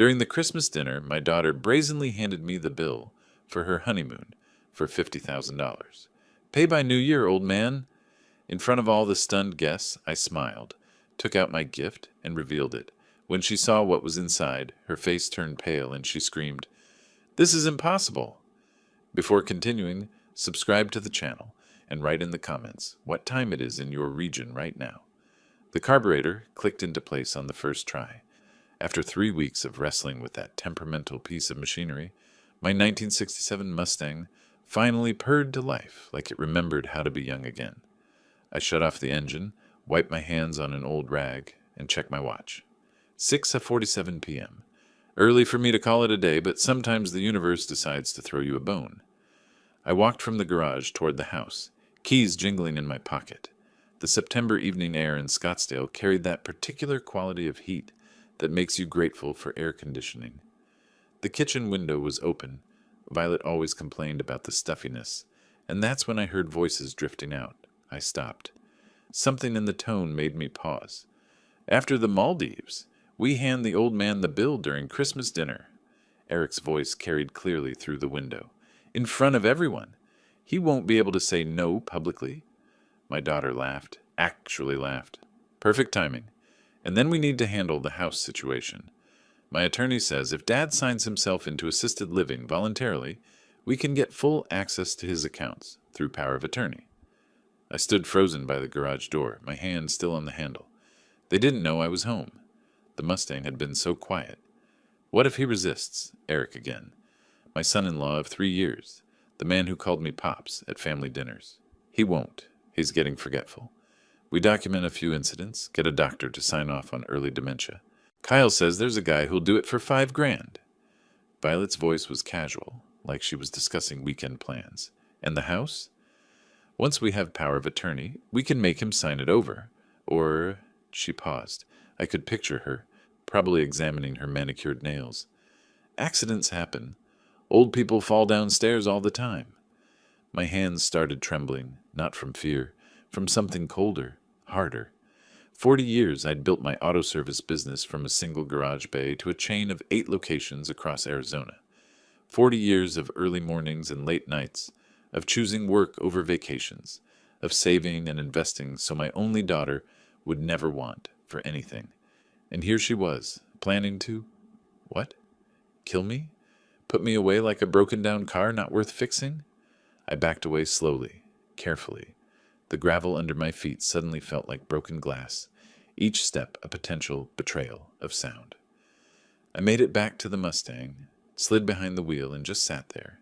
During the Christmas dinner, my daughter brazenly handed me the bill for her honeymoon for $50,000. Pay by New Year, old man. In front of all the stunned guests, I smiled, took out my gift, and revealed it. When she saw what was inside, her face turned pale and she screamed, "This is impossible!" Before continuing, subscribe to the channel and write in the comments what time it is in your region right now. The carburetor clicked into place on the first try. After 3 weeks of wrestling with that temperamental piece of machinery, my 1967 Mustang finally purred to life like it remembered how to be young again. I shut off the engine, wiped my hands on an old rag, and checked my watch. 6:47 p.m. Early for me to call it a day, but sometimes the universe decides to throw you a bone. I walked from the garage toward the house, keys jingling in my pocket. The September evening air in Scottsdale carried that particular quality of heat that makes you grateful for air conditioning. The kitchen window was open. Violet always complained about the stuffiness, and that's when I heard voices drifting out. I stopped. Something in the tone made me pause. After the Maldives, we hand the old man the bill during Christmas dinner. Eric's voice carried clearly through the window. In front of everyone. He won't be able to say no publicly. My daughter laughed, actually laughed. Perfect timing. And then we need to handle the house situation. My attorney says if Dad signs himself into assisted living voluntarily, we can get full access to his accounts through power of attorney. I stood frozen by the garage door, my hand still on the handle. They didn't know I was home. The Mustang had been so quiet. What if he resists? Eric again. My son-in-law of 3 years, the man who called me Pops at family dinners. He won't. He's getting forgetful. We document a few incidents, get a doctor to sign off on early dementia. Kyle says there's a guy who'll do it for $5,000. Violet's voice was casual, like she was discussing weekend plans. And the house? Once we have power of attorney, we can make him sign it over. Or... She paused. I could picture her, probably examining her manicured nails. Accidents happen. Old people fall downstairs all the time. My hands started trembling, not from fear, from something colder, harder. 40 years I'd built my auto service business from a single garage bay to a chain of 8 locations across Arizona. 40 years of early mornings and late nights, of choosing work over vacations, of saving and investing so my only daughter would never want for anything. And here she was, planning to... What? Kill me? Put me away like a broken-down car not worth fixing? I backed away slowly, carefully. The gravel under my feet suddenly felt like broken glass, each step a potential betrayal of sound. I made it back to the Mustang, slid behind the wheel, and just sat there.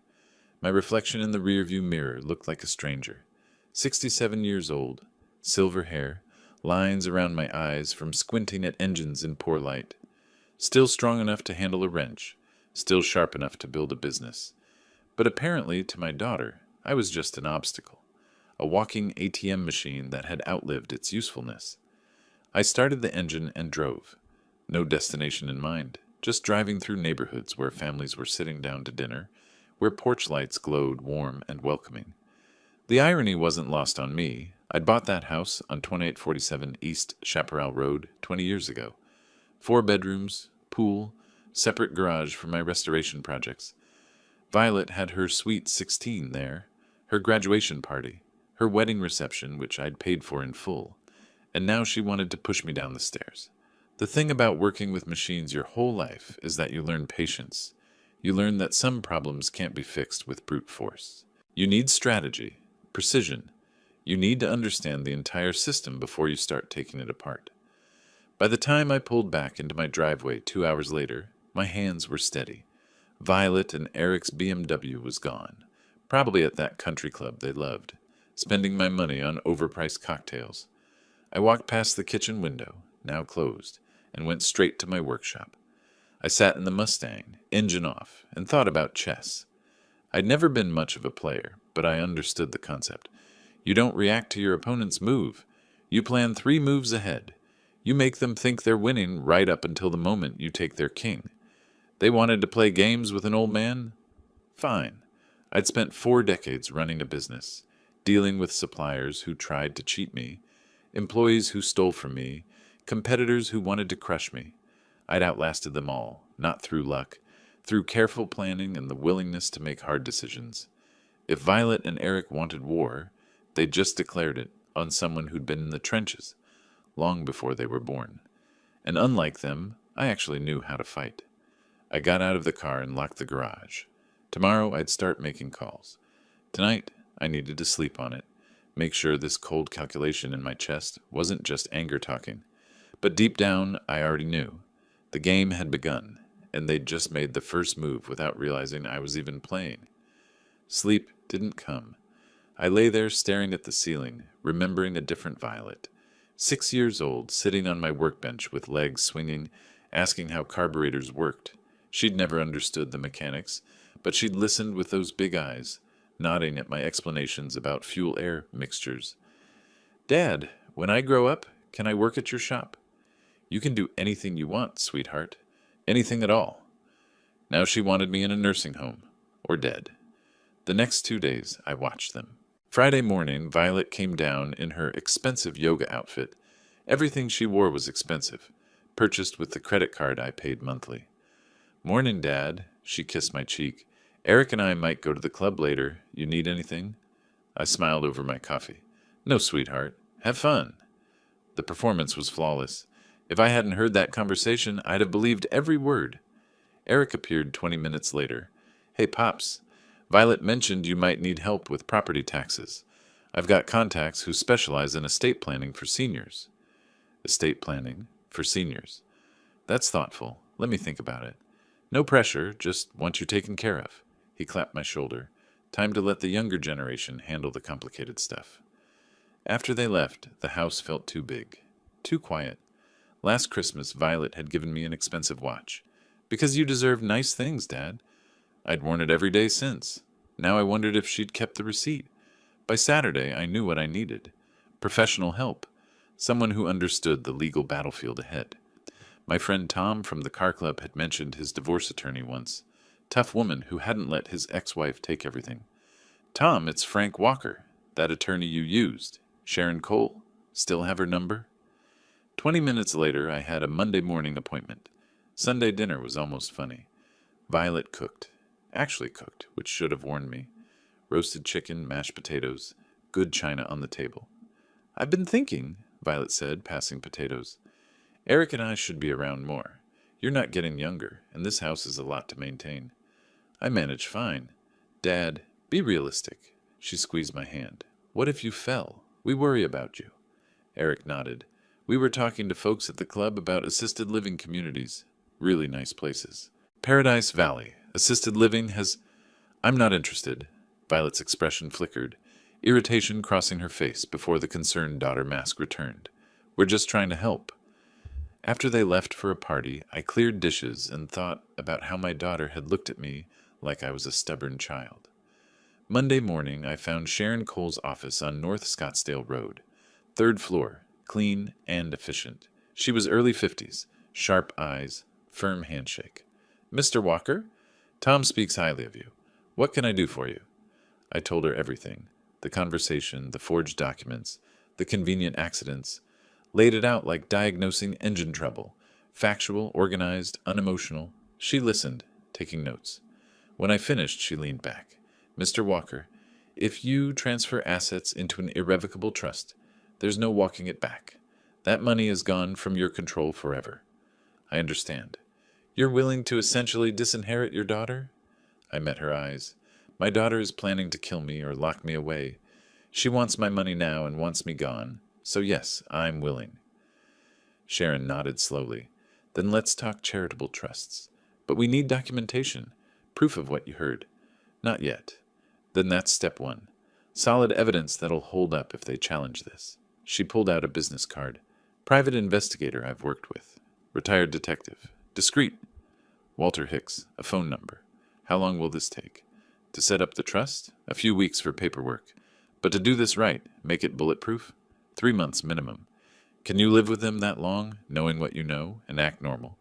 My reflection in the rearview mirror looked like a stranger. 67 years old, silver hair, lines around my eyes from squinting at engines in poor light. Still strong enough to handle a wrench, still sharp enough to build a business. But apparently, to my daughter, I was just an obstacle, a walking ATM machine that had outlived its usefulness. I started the engine and drove. No destination in mind, just driving through neighborhoods where families were sitting down to dinner, where porch lights glowed warm and welcoming. The irony wasn't lost on me. I'd bought that house on 2847 East Chaparral Road 20 years ago. 4 bedrooms, pool, separate garage for my restoration projects. Violet had her sweet 16 there, her graduation party, her wedding reception, which I'd paid for in full, and now she wanted to push me down the stairs. The thing about working with machines your whole life is that you learn patience. You learn that some problems can't be fixed with brute force. You need strategy, precision. You need to understand the entire system before you start taking it apart. By the time I pulled back into my driveway 2 hours later, my hands were steady. Violet and Eric's BMW was gone, probably at that country club they loved, spending my money on overpriced cocktails. I walked past the kitchen window, now closed, and went straight to my workshop. I sat in the Mustang, engine off, and thought about chess. I'd never been much of a player, but I understood the concept. You don't react to your opponent's move. You plan 3 moves ahead. You make them think they're winning right up until the moment you take their king. They wanted to play games with an old man? Fine. I'd spent 4 decades running a business, dealing with suppliers who tried to cheat me, employees who stole from me, competitors who wanted to crush me. I'd outlasted them all, not through luck, through careful planning and the willingness to make hard decisions. If Violet and Eric wanted war, they'd just declared it on someone who'd been in the trenches long before they were born. And unlike them, I actually knew how to fight. I got out of the car and locked the garage. Tomorrow I'd start making calls. Tonight, I needed to sleep on it, make sure this cold calculation in my chest wasn't just anger talking. But deep down, I already knew. The game had begun, and they'd just made the first move without realizing I was even playing. Sleep didn't come. I lay there staring at the ceiling, remembering a different Violet. 6 years old, sitting on my workbench with legs swinging, asking how carburetors worked. She'd never understood the mechanics, but she'd listened with those big eyes, nodding at my explanations about fuel-air mixtures. "Dad, when I grow up, can I work at your shop?" "You can do anything you want, sweetheart. Anything at all." Now she wanted me in a nursing home, or dead. The next 2 days, I watched them. Friday morning, Violet came down in her expensive yoga outfit. Everything she wore was expensive, purchased with the credit card I paid monthly. "Morning, Dad." She kissed my cheek. "Eric and I might go to the club later. You need anything?" I smiled over my coffee. "No, sweetheart. Have fun." The performance was flawless. If I hadn't heard that conversation, I'd have believed every word. Eric appeared 20 minutes later. "Hey, Pops. Violet mentioned you might need help with property taxes. I've got contacts who specialize in estate planning for seniors." Estate planning for seniors. That's thoughtful. Let me think about it. No pressure, just want you taken care of. He clapped my shoulder. Time to let the younger generation handle the complicated stuff. After they left, the house felt too big, too quiet. Last Christmas, Violet had given me an expensive watch. "Because you deserve nice things, Dad." I'd worn it every day since. Now I wondered if she'd kept the receipt. By Saturday, I knew what I needed. Professional help. Someone who understood the legal battlefield ahead. My friend Tom from the car club had mentioned his divorce attorney once. Tough woman who hadn't let his ex-wife take everything. "Tom, it's Frank Walker, that attorney you used. Sharon Cole? Still have her number?" 20 minutes later, I had a Monday morning appointment. Sunday dinner was almost funny. Violet cooked. Actually cooked, which should have warned me. Roasted chicken, mashed potatoes, good china on the table. "I've been thinking," Violet said, passing potatoes. "Eric and I should be around more. You're not getting younger, and this house is a lot to maintain." "I manage fine." "Dad, be realistic." She squeezed my hand. "What if you fell? We worry about you." Eric nodded. "We were talking to folks at the club about assisted living communities. Really nice places. Paradise Valley. Assisted living has—" "I'm not interested." Violet's expression flickered, irritation crossing her face before the concerned daughter mask returned. "We're just trying to help." After they left for a party, I cleared dishes and thought about how my daughter had looked at me like I was a stubborn child. Monday morning, I found Sharon Cole's office on North Scottsdale Road. 3rd floor, clean and efficient. She was early 50s, sharp eyes, firm handshake. "Mr. Walker? Tom speaks highly of you. What can I do for you?" I told her everything. The conversation, the forged documents, the convenient accidents. Laid it out like diagnosing engine trouble. Factual, organized, unemotional. She listened, taking notes. When I finished, she leaned back. "Mr. Walker, if you transfer assets into an irrevocable trust, there's no walking it back. That money is gone from your control forever." "I understand. You're willing to essentially disinherit your daughter?" I met her eyes. "My daughter is planning to kill me or lock me away. She wants my money now and wants me gone. So yes, I'm willing." Sharon nodded slowly. "Then let's talk charitable trusts. But we need documentation. Proof of what you heard." "Not yet." "Then that's step 1. Solid evidence that'll hold up if they challenge this." She pulled out a business card. "Private investigator I've worked with. Retired detective. Discreet. Walter Hicks. A phone number. How long will this take?" "To set up the trust? A few weeks for paperwork. But to do this right, make it bulletproof? 3 months minimum. Can you live with them that long, knowing what you know, and act normal?"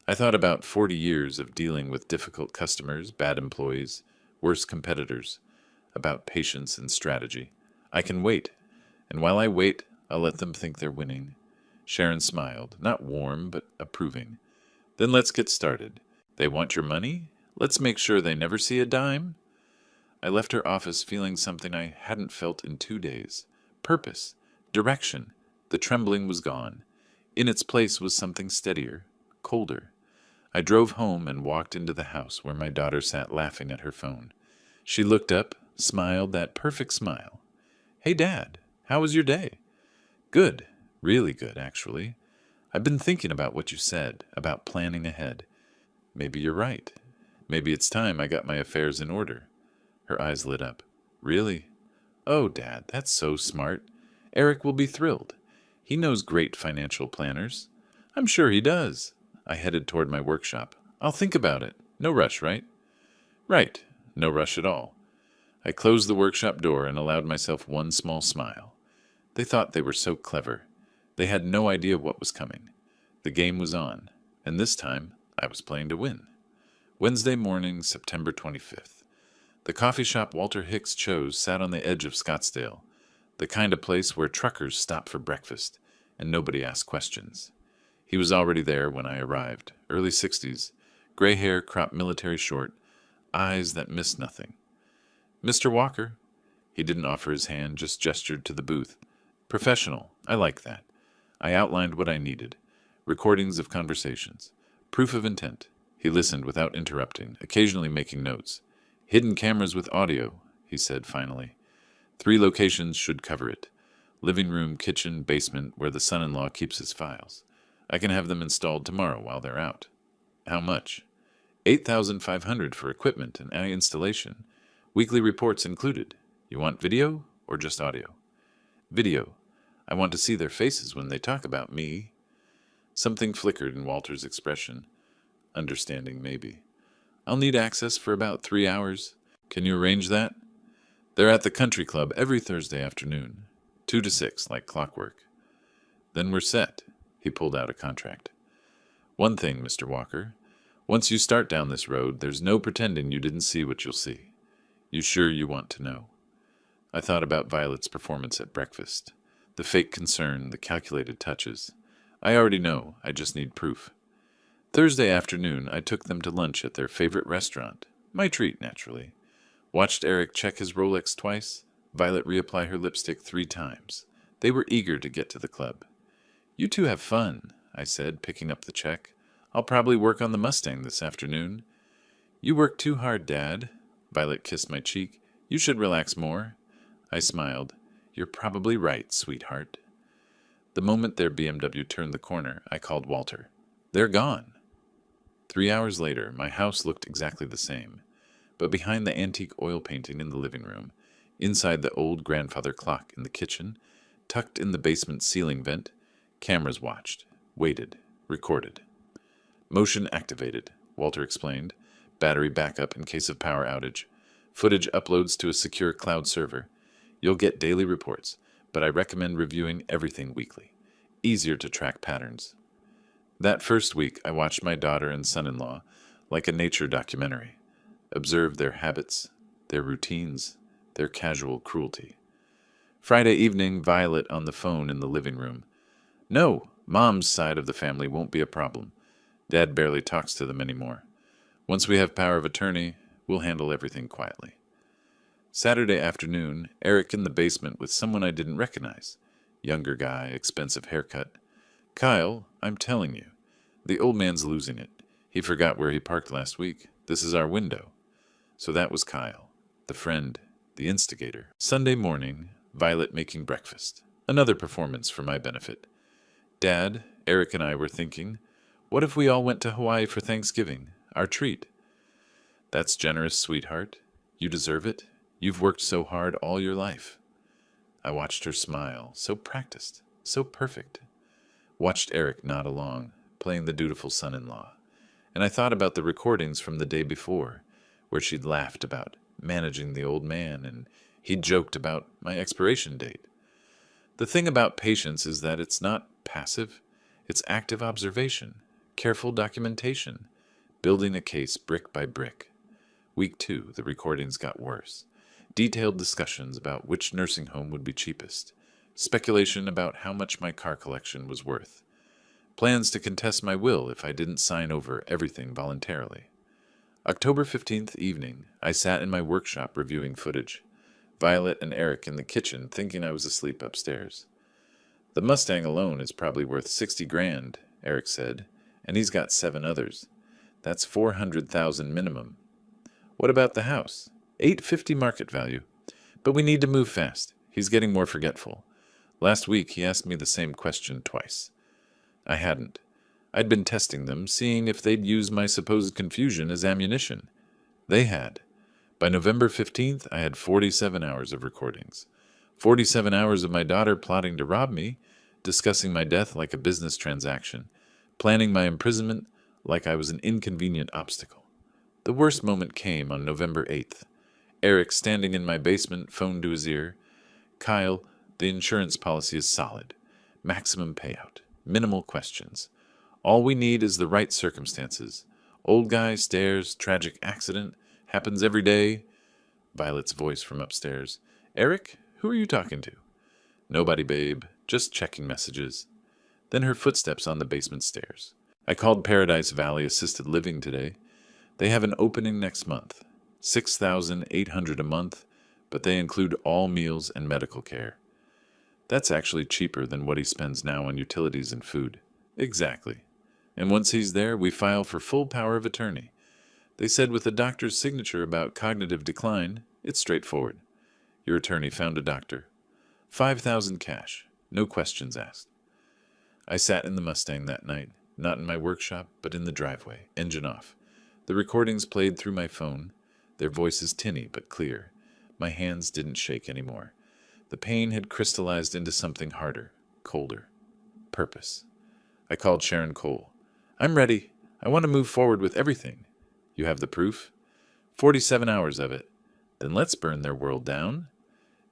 I thought about 40 years of dealing with difficult customers, bad employees, worse competitors, about patience and strategy. I can wait, and while I wait, I'll let them think they're winning. Sharon smiled, not warm, but approving. Then let's get started. They want your money? Let's make sure they never see a dime. I left her office feeling something I hadn't felt in 2 days. Purpose. Direction. The trembling was gone. In its place was something steadier, colder. I drove home and walked into the house where my daughter sat laughing at her phone. She looked up, smiled that perfect smile. "Hey, Dad, how was your day?" "Good. Really good, actually. I've been thinking about what you said, about planning ahead. Maybe you're right. Maybe it's time I got my affairs in order." Her eyes lit up. "Really?" "Oh, Dad, that's so smart. Eric will be thrilled. He knows great financial planners." "I'm sure he does." I headed toward my workshop. "I'll think about it. No rush, right?" "Right. No rush at all." I closed the workshop door and allowed myself one small smile. They thought they were so clever. They had no idea what was coming. The game was on, and this time I was playing to win. Wednesday morning, September 25th. The coffee shop Walter Hicks chose sat on the edge of Scottsdale, the kind of place where truckers stop for breakfast, and nobody asked questions. He was already there when I arrived, early 60s, gray hair cropped military short, eyes that missed nothing. "Mr. Walker." He didn't offer his hand, just gestured to the booth. "Professional. I like that." I outlined what I needed. Recordings of conversations. Proof of intent. He listened without interrupting, occasionally making notes. "Hidden cameras with audio," he said finally. 3 locations should cover it. Living room, kitchen, basement, where the son-in-law keeps his files. I can have them installed tomorrow while they're out. "How much?" $8,500 for equipment and installation. Weekly reports included. You want video or just audio? Video. I want to see their faces when they talk about me. Something flickered in Walter's expression. Understanding, maybe. "I'll need access for about 3 hours. Can you arrange that?" "They're at the country club every Thursday afternoon. 2 to 6, like clockwork." "Then we're set." He pulled out a contract. "One thing, Mr. Walker. Once you start down this road, there's no pretending you didn't see what you'll see. You sure you want to know?" I thought about Violet's performance at breakfast. The fake concern, the calculated touches. I already know, I just need proof. Thursday afternoon, I took them to lunch at their favorite restaurant. My treat, naturally. Watched Eric check his Rolex twice, Violet reapply her lipstick 3 times. They were eager to get to the club. "You two have fun," I said, picking up the check. "I'll probably work on the Mustang this afternoon." "You work too hard, Dad." Violet kissed my cheek. "You should relax more." I smiled. "You're probably right, sweetheart." The moment their BMW turned the corner, I called Walter. "They're gone." 3 hours later, my house looked exactly the same. But behind the antique oil painting in the living room, inside the old grandfather clock in the kitchen, tucked in the basement ceiling vent, cameras watched, waited, recorded. "Motion activated," Walter explained. "Battery backup in case of power outage. Footage uploads to a secure cloud server. You'll get daily reports, but I recommend reviewing everything weekly. Easier to track patterns." That first week, I watched my daughter and son-in-law like a nature documentary. Observed their habits, their routines, their casual cruelty. Friday evening, Violet on the phone in the living room. "No, Mom's side of the family won't be a problem. Dad barely talks to them anymore. Once we have power of attorney, we'll handle everything quietly." Saturday afternoon, Eric in the basement with someone I didn't recognize. Younger guy, expensive haircut. "Kyle, I'm telling you, the old man's losing it. He forgot where he parked last week. This is our window." So that was Kyle, the friend, the instigator. Sunday morning, Violet making breakfast. Another performance for my benefit. "Dad, Eric and I were thinking, what if we all went to Hawaii for Thanksgiving, our treat?" "That's generous, sweetheart. You deserve it. You've worked so hard all your life." I watched her smile, so practiced, so perfect. Watched Eric nod along, playing the dutiful son-in-law. And I thought about the recordings from the day before, where she'd laughed about managing the old man, and he'd joked about my expiration date. The thing about patience is that it's not passive, it's active observation, careful documentation, building a case brick by brick. Week 2, the recordings got worse. Detailed discussions about which nursing home would be cheapest. Speculation about how much my car collection was worth. Plans to contest my will if I didn't sign over everything voluntarily. October 15th evening, I sat in my workshop reviewing footage. Violet and Eric in the kitchen thinking I was asleep upstairs. The Mustang alone is probably worth 60 grand, Eric said, and he's got 7 others. That's 400,000 minimum. What about the house? 850 market value. But we need to move fast. He's getting more forgetful. Last week he asked me the same question twice. I hadn't. I'd been testing them, seeing if they'd use my supposed confusion as ammunition. They had. By November 15th, I had 47 hours of recordings. 47 hours of my daughter plotting to rob me, discussing my death like a business transaction, planning my imprisonment like I was an inconvenient obstacle. The worst moment came on November 8th. Eric standing in my basement, phone to his ear. Kyle, the insurance policy is solid. Maximum payout. Minimal questions. All we need is the right circumstances. Old guy, stairs, tragic accident, happens every day. Violet's voice from upstairs. Eric, who are you talking to? Nobody, babe. Just checking messages. Then her footsteps on the basement stairs. I called Paradise Valley Assisted Living today. They have an opening next month. $6,800 a month, but they include all meals and medical care. That's actually cheaper than what he spends now on utilities and food. Exactly. And once he's there, we file for full power of attorney. They said with the doctor's signature about cognitive decline, it's straightforward. Your attorney found a doctor. $5,000 cash. No questions asked. I sat in the Mustang that night, not in my workshop, but in the driveway, engine off. The recordings played through my phone, their voices tinny but clear. My hands didn't shake anymore. The pain had crystallized into something harder, colder. Purpose. I called Sharon Cole. I'm ready. I want to move forward with everything. You have the proof? 47 hours of it. Then let's burn their world down.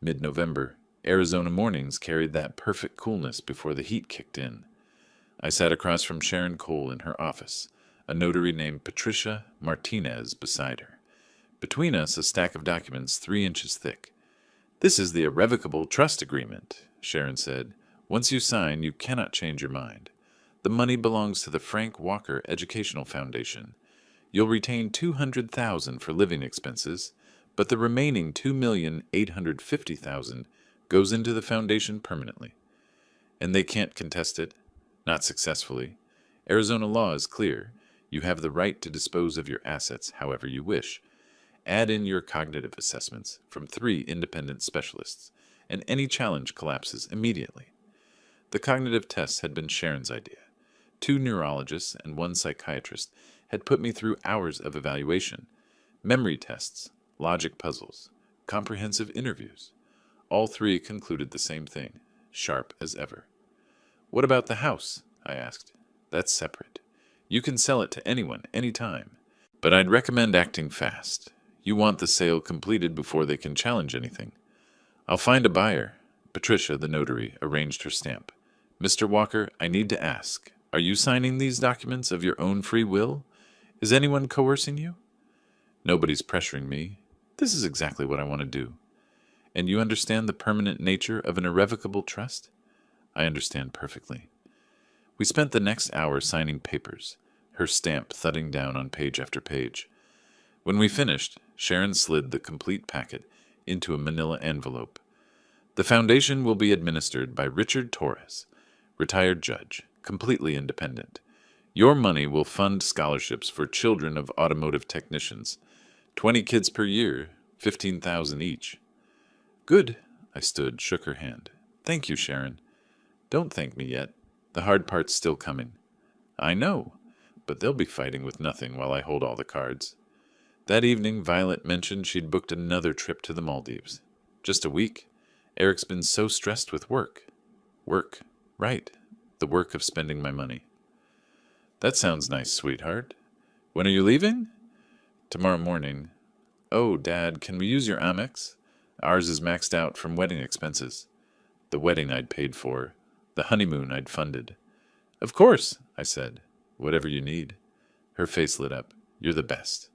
Mid-November, Arizona mornings carried that perfect coolness before the heat kicked in. I sat across from Sharon Cole in her office, a notary named Patricia Martinez beside her. Between us, a stack of documents 3 inches thick. This is the irrevocable trust agreement, Sharon said. Once you sign, you cannot change your mind. The money belongs to the Frank Walker Educational Foundation. You'll retain $200,000 for living expenses, but the remaining $2,850,000 goes into the foundation permanently. And they can't contest it, not successfully. Arizona law is clear. You have the right to dispose of your assets however you wish. Add in your cognitive assessments from 3 independent specialists, and any challenge collapses immediately. The cognitive tests had been Sharon's idea. 2 neurologists and 1 psychiatrist had put me through hours of evaluation, memory tests, logic puzzles, comprehensive interviews. All 3 concluded the same thing, sharp as ever. What about the house? I asked. That's separate. You can sell it to anyone, anytime. But I'd recommend acting fast. You want the sale completed before they can challenge anything. I'll find a buyer. Patricia, the notary, arranged her stamp. Mr. Walker, I need to ask, are you signing these documents of your own free will? Is anyone coercing you? Nobody's pressuring me. This is exactly what I want to do. And you understand the permanent nature of an irrevocable trust? I understand perfectly. We spent the next hour signing papers, her stamp thudding down on page after page. When we finished, Sharon slid the complete packet into a manila envelope. The foundation will be administered by Richard Torres, retired judge, completely independent. Your money will fund scholarships for children of automotive technicians. 20 kids per year, $15,000 each. Good. I stood, shook her hand. Thank you, Sharon. Don't thank me yet. The hard part's still coming. I know, but they'll be fighting with nothing while I hold all the cards. That evening, Violet mentioned she'd booked another trip to the Maldives. Just a week. Eric's been so stressed with work. Work. Right. The work of spending my money. That sounds nice, sweetheart. When are you leaving? Tomorrow morning. Oh, Dad, can we use your Amex? Ours is maxed out from wedding expenses. The wedding I'd paid for. The honeymoon I'd funded. Of course, I said. Whatever you need. Her face lit up. You're the best.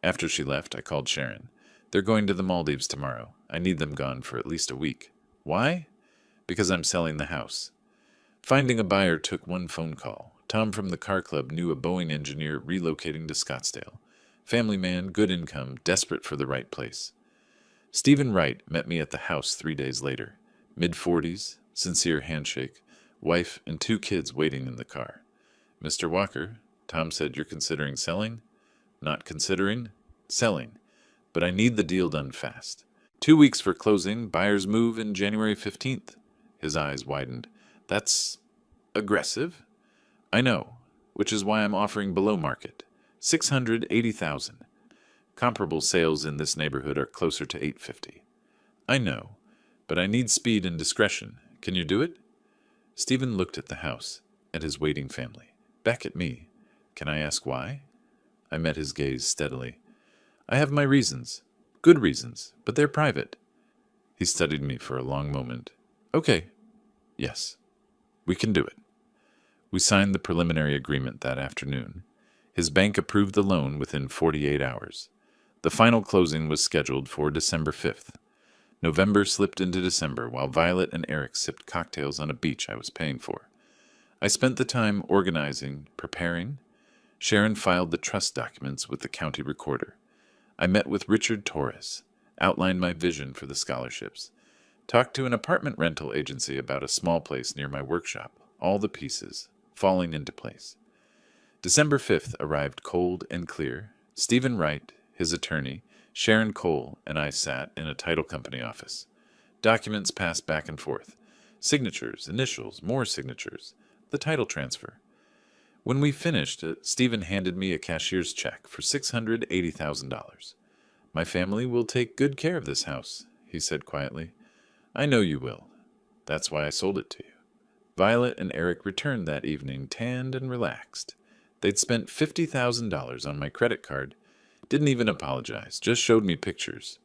After she left, I called Sharon. They're going to the Maldives tomorrow. I need them gone for at least a week. Why? Because I'm selling the house. Finding a buyer took one phone call. Tom from the car club knew a Boeing engineer relocating to Scottsdale. Family man, good income, desperate for the right place. Stephen Wright met me at the house 3 days later. Mid-40s, sincere handshake, wife and 2 kids waiting in the car. Mr. Walker, Tom said, you're considering selling? Not considering? Selling. But I need the deal done fast. 2 weeks for closing, buyers move in January 15th. His eyes widened. That's aggressive. I know, which is why I'm offering below market. $680,000. Comparable sales in this neighborhood are closer to $850,000. I know, but I need speed and discretion. Can you do it? Stephen looked at the house, at his waiting family, back at me. Can I ask why? I met his gaze steadily. I have my reasons. Good reasons, but they're private. He studied me for a long moment. Okay. Yes. We can do it. We signed the preliminary agreement that afternoon. His bank approved the loan within 48 hours. The final closing was scheduled for December 5th. November slipped into December while Violet and Eric sipped cocktails on a beach I was paying for. I spent the time organizing, preparing. Sharon filed the trust documents with the county recorder. I met with Richard Torres, outlined my vision for the scholarships, talked to an apartment rental agency about a small place near my workshop, all the pieces falling into place. December 5th arrived cold and clear. Stephen Wright, his attorney, Sharon Cole, and I sat in a title company office. Documents passed back and forth. Signatures, initials, more signatures. The title transfer. When we finished, Stephen handed me a cashier's check for $680,000. My family will take good care of this house, he said quietly. I know you will. That's why I sold it to you. Violet and Eric returned that evening, tanned and relaxed. They'd spent $50,000 on my credit card. Didn't even apologize, just showed me pictures.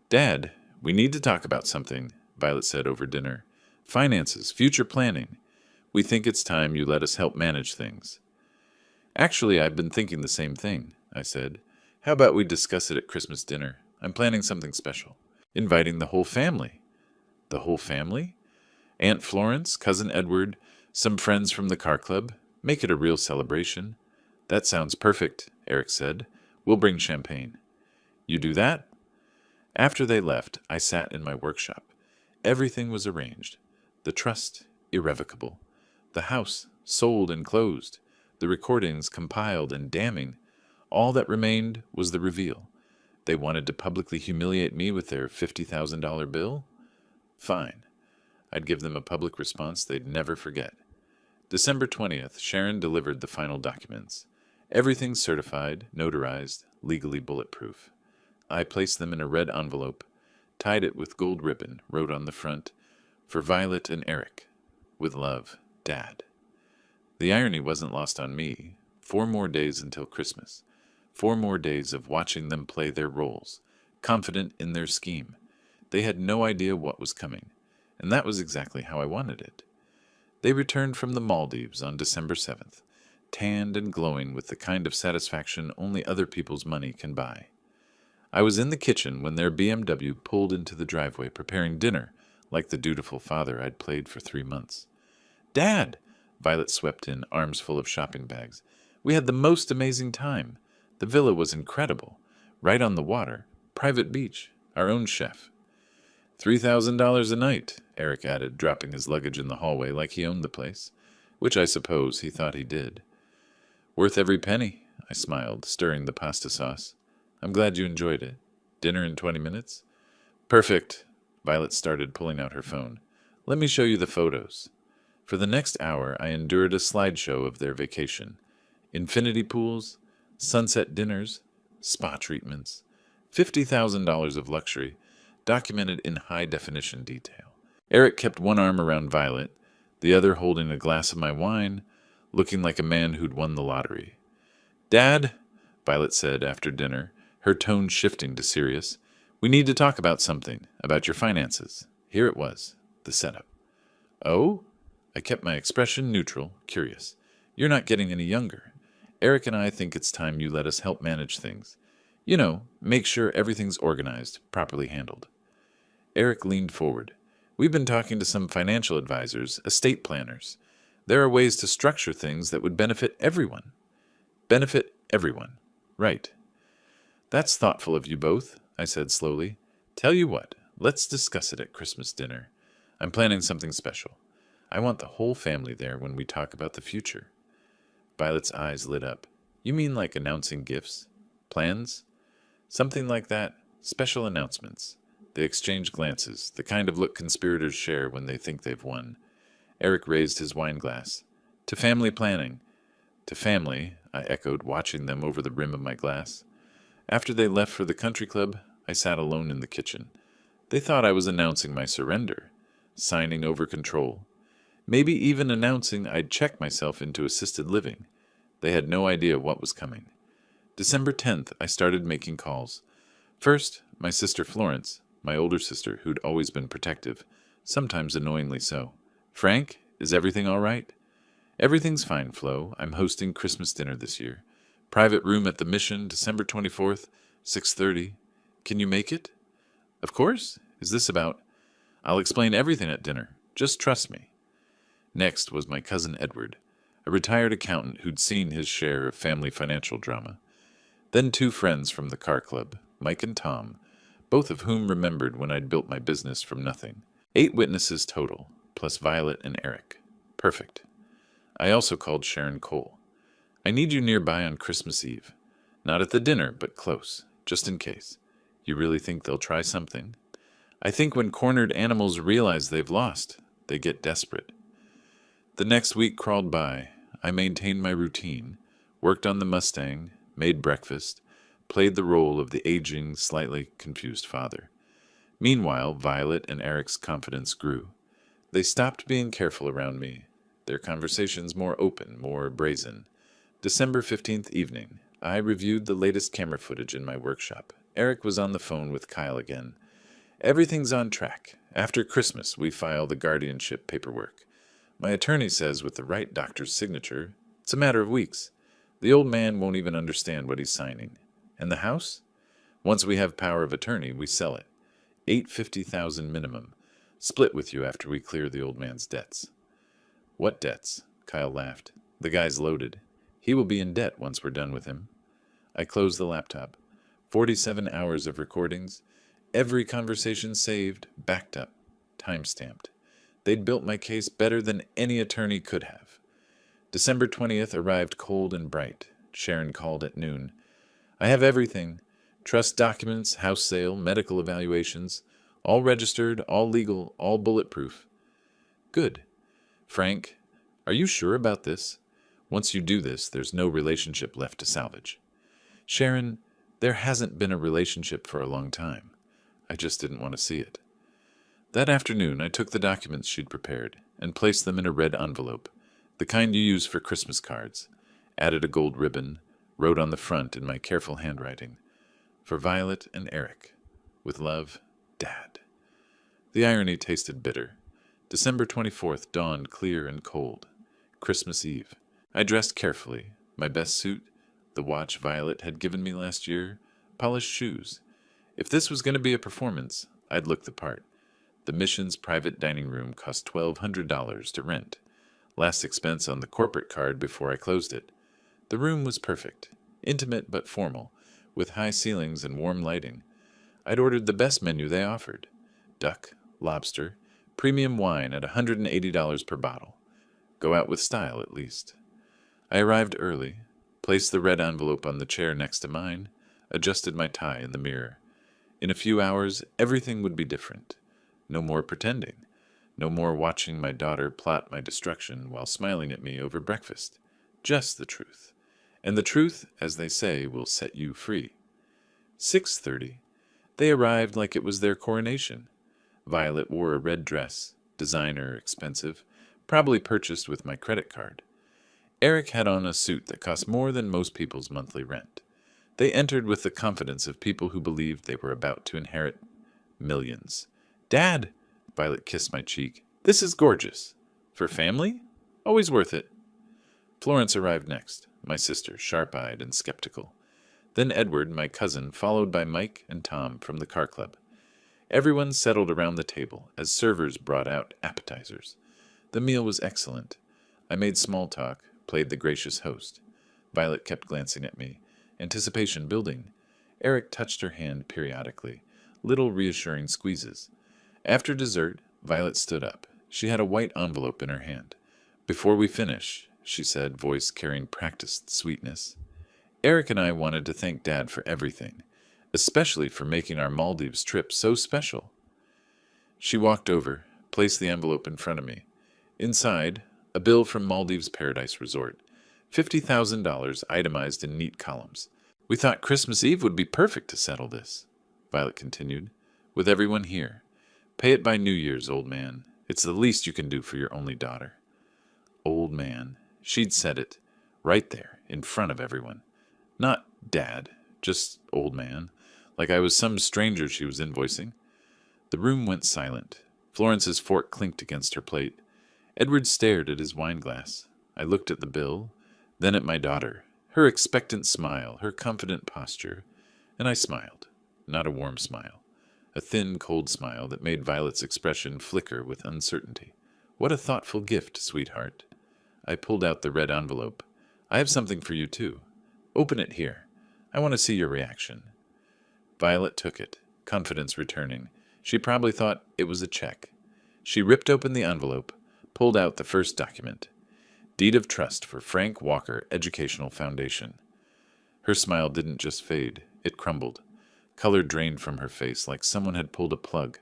Dad, we need to talk about something, Violet said over dinner. Finances, future planning. We think it's time you let us help manage things. Actually, I've been thinking the same thing, I said. How about we discuss it at Christmas dinner? I'm planning something special. Inviting the whole family. The whole family? Aunt Florence, Cousin Edward, some friends from the car club. Make it a real celebration. That sounds perfect, Eric said. We'll bring champagne. You do that? After they left, I sat in my workshop. Everything was arranged. The trust, irrevocable. The house, sold and closed. The recordings compiled and damning. All that remained was the reveal. They wanted to publicly humiliate me with their $50,000 bill? Fine. I'd give them a public response they'd never forget. December 20th, Sharon delivered the final documents. Everything certified, notarized, legally bulletproof. I placed them in a red envelope, tied it with gold ribbon, wrote on the front, "For Violet and Eric. With love, Dad." The irony wasn't lost on me. 4 more days until Christmas. 4 more days of watching them play their roles, confident in their scheme. They had no idea what was coming, and that was exactly how I wanted it. They returned from the Maldives on December 7th, tanned and glowing with the kind of satisfaction only other people's money can buy. I was in the kitchen when their BMW pulled into the driveway preparing dinner, like the dutiful father I'd played for 3 months. "Dad!" Violet swept in, arms full of shopping bags. "We had the most amazing time. The villa was incredible. Right on the water. Private beach. Our own chef." $3,000 a night, Eric added, dropping his luggage in the hallway like he owned the place, which I suppose he thought he did. "Worth every penny," I smiled, stirring the pasta sauce. "I'm glad you enjoyed it. Dinner in 20 minutes? Perfect." Violet started pulling out her phone. "Let me show you the photos." For the next hour, I endured a slideshow of their vacation. Infinity pools, sunset dinners, spa treatments, $50,000 of luxury, documented in high-definition detail. Eric kept one arm around Violet, the other holding a glass of my wine, looking like a man who'd won the lottery. "Dad," Violet said after dinner, her tone shifting to serious, "we need to talk about something, about your finances." Here it was, the setup. "Oh?" I kept my expression neutral, curious. "You're not getting any younger. Eric and I think it's time you let us help manage things. You know, make sure everything's organized, properly handled." Eric leaned forward. "We've been talking to some financial advisors, estate planners. There are ways to structure things that would benefit everyone. Benefit everyone. Right. That's thoughtful of you both, I said slowly. Tell you what, let's discuss it at Christmas dinner. I'm planning something special. I want the whole family there when we talk about the future. Violet's eyes lit up. You mean like announcing gifts? Plans? Something like that. Special announcements. They exchanged glances, the kind of look conspirators share when they think they've won. Eric raised his wine glass. To family planning. To family, I echoed, watching them over the rim of my glass. After they left for the country club, I sat alone in the kitchen. They thought I was announcing my surrender, signing over control. Maybe even announcing I'd check myself into assisted living. They had no idea what was coming. December 10th, I started making calls. First, my sister Florence, my older sister who'd always been protective, sometimes annoyingly so. Frank, is everything all right? Everything's fine, Flo. I'm hosting Christmas dinner this year. Private room at the Mission, December 24th, 6:30. Can you make it? Of course. Is this about? I'll explain everything at dinner. Just trust me. Next was my cousin Edward, a retired accountant who'd seen his share of family financial drama. Then two friends from the car club, Mike and Tom, both of whom remembered when I'd built my business from nothing. 8 witnesses total, plus Violet and Eric. Perfect. I also called Sharon Cole. I need you nearby on Christmas Eve. Not at the dinner, but close, just in case. You really think they'll try something? I think when cornered animals realize they've lost, they get desperate. The next week crawled by. I maintained my routine, worked on the Mustang, made breakfast, played the role of the aging, slightly confused father. Meanwhile, Violet and Eric's confidence grew. They stopped being careful around me, their conversations more open, more brazen. December 15th evening, I reviewed the latest camera footage in my workshop. Eric was on the phone with Kyle again. Everything's on track. After Christmas, we file the guardianship paperwork. My attorney says with the right doctor's signature, it's a matter of weeks. The old man won't even understand what he's signing. And the house? Once we have power of attorney, we sell it. $850,000 minimum. Split with you after we clear the old man's debts. What debts? Kyle laughed. The guy's loaded. He will be in debt once we're done with him. I closed the laptop. 47 hours of recordings. Every conversation saved, backed up, time-stamped. They'd built my case better than any attorney could have. December 20th arrived cold and bright. Sharon called at noon. I have everything. Trust documents, house sale, medical evaluations. All registered, all legal, all bulletproof. Good. Frank, are you sure about this? Once you do this, there's no relationship left to salvage. Sharon, there hasn't been a relationship for a long time. I just didn't want to see it. That afternoon, I took the documents she'd prepared and placed them in a red envelope, the kind you use for Christmas cards, added a gold ribbon, wrote on the front in my careful handwriting, "For Violet and Eric. With love, Dad." The irony tasted bitter. December 24th dawned clear and cold. Christmas Eve. I dressed carefully, my best suit, the watch Violet had given me last year, polished shoes. If this was going to be a performance, I'd look the part. The Mission's private dining room cost $1,200 to rent. Last expense on the corporate card before I closed it. The room was perfect, intimate but formal, with high ceilings and warm lighting. I'd ordered the best menu they offered. Duck, lobster, premium wine at $180 per bottle. Go out with style, at least. I arrived early, placed the red envelope on the chair next to mine, adjusted my tie in the mirror. In a few hours, everything would be different. No more pretending. No more watching my daughter plot my destruction while smiling at me over breakfast. Just the truth. And the truth, as they say, will set you free. 6:30. They arrived like it was their coronation. Violet wore a red dress, designer, expensive, probably purchased with my credit card. Eric had on a suit that cost more than most people's monthly rent. They entered with the confidence of people who believed they were about to inherit millions. "Dad!" Violet kissed my cheek. "This is gorgeous. For family? Always worth it." Florence arrived next, my sister, sharp-eyed and skeptical. Then Edward, my cousin, followed by Mike and Tom from the car club. Everyone settled around the table as servers brought out appetizers. The meal was excellent. I made small talk, played the gracious host. Violet kept glancing at me, anticipation building. Eric touched her hand periodically, little reassuring squeezes. After dessert, Violet stood up. She had a white envelope in her hand. "Before we finish," she said, voice carrying practiced sweetness, "Eric and I wanted to thank Dad for everything, especially for making our Maldives trip so special." She walked over, placed the envelope in front of me. Inside, a bill from Maldives Paradise Resort, $50,000 itemized in neat columns. "We thought Christmas Eve would be perfect to settle this," Violet continued, "with everyone here. Pay it by New Year's, old man. It's the least you can do for your only daughter." Old man. She'd said it, right there, in front of everyone. Not Dad, just old man, like I was some stranger she was invoicing. The room went silent. Florence's fork clinked against her plate. Edward stared at his wineglass. I looked at the bill, then at my daughter, her expectant smile, her confident posture, and I smiled. Not a warm smile. A thin, cold smile that made Violet's expression flicker with uncertainty. "What a thoughtful gift, sweetheart." I pulled out the red envelope. "I have something for you, too. Open it here. I want to see your reaction." Violet took it, confidence returning. She probably thought it was a check. She ripped open the envelope, pulled out the first document. Deed of Trust for Frank Walker Educational Foundation. Her smile didn't just fade, it crumbled. Color drained from her face like someone had pulled a plug.